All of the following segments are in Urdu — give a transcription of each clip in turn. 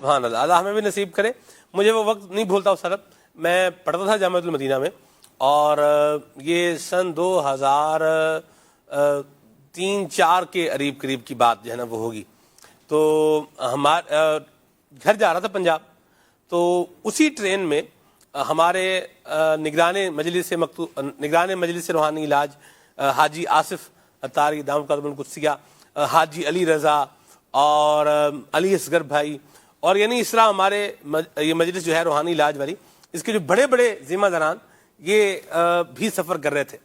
سبحان اللہ، اللہ ہمیں بھی نصیب کرے. مجھے وہ وقت نہیں بھولتا اس وقت میں پڑھتا تھا جامعۃ المدینہ میں، اور یہ سن 2003-4 کے قریب کی بات جو ہے نا وہ ہوگی. تو گھر جا رہا تھا پنجاب، تو اسی ٹرین میں ہمارے نگران مجلس روحانی علاج حاجی آصف اتاری دامت قدم القدسیہ، حاجی علی رضا اور علی اصغر بھائی، اور یعنی اس طرح ہمارے یہ مجلس جو ہے روحانی علاج والی، اس کے جو بڑے بڑے ذمہ داران یہ بھی سفر کر رہے تھے.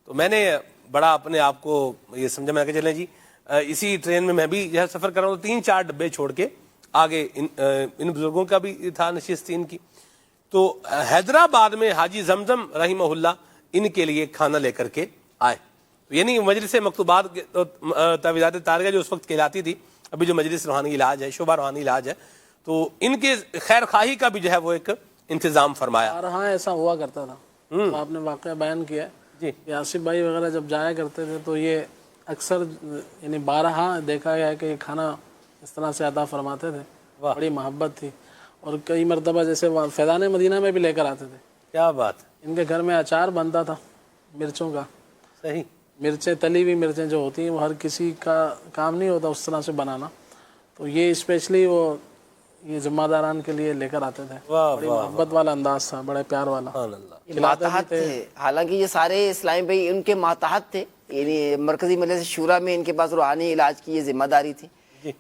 تو میں نے بڑا اپنے آپ کو یہ سمجھا، میں کہ چلیں جی اسی ٹرین میں بھی جو ہے سفر کر رہا ہوں. 3-4 ڈبے چھوڑ کے آگے ان بزرگوں کا بھی تھا نشست ان کی. تو حیدرآباد میں حاجی زمزم رحمہ اللہ ان کے لیے کھانا لے کر کے آئے. یعنی مجلس مکتوبات تعویذات تارکہ جو اس وقت کہلاتی تھی، ابھی جو مجلس روحانی علاج ہے، شعبہ روحانی علاج ہے، تو ان کے خیر خواہی کا بھی جو ہے وہ ایک انتظام فرمایا. ہاں ایسا ہوا کرتا تھا. آپ نے واقعہ بیان کیا جی. کہ آصف بھائی وغیرہ جب جایا کرتے تھے تو یہ اکثر یعنی بارہا دیکھا گیا ہے کہ یہ کھانا اس طرح سے عطا فرماتے تھے. بڑی محبت تھی، اور کئی مرتبہ جیسے فیضان مدینہ میں بھی لے کر آتے تھے. کیا بات ہے. ان کے گھر میں اچار بنتا تھا مرچوں کا. صحیح. مرچیں، تلی ہوئی مرچیں جو ہوتی ہیں وہ ہر کسی کا کام نہیں ہوتا اس طرح سے بنانا، تو یہ اسپیشلی وہ یہ ذمہ داران کے لیے لے کر آتے تھے. بڑی محبت والا انداز تھا، بڑے پیار والا. یہ ماتحت تھے، حالانکہ یہ سارے اسلامی بھائی ان کے ماتحت تھے، یعنی مرکزی مجلس شورا میں ان کے پاس روحانی علاج کی یہ ذمہ داری تھی،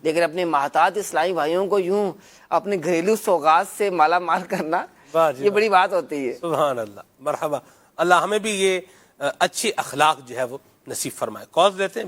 لیکن اپنے ماتحت اسلامی بھائیوں کو یوں اپنے گھریلو سوغات سے مالا مال کرنا یہ بڑی بات ہوتی ہے. سبحان اللہ. مرحبا. اللہ ہمیں بھی یہ اچھے اخلاق جو ہے وہ نصیب فرمائے. کالز دیتے ہیں.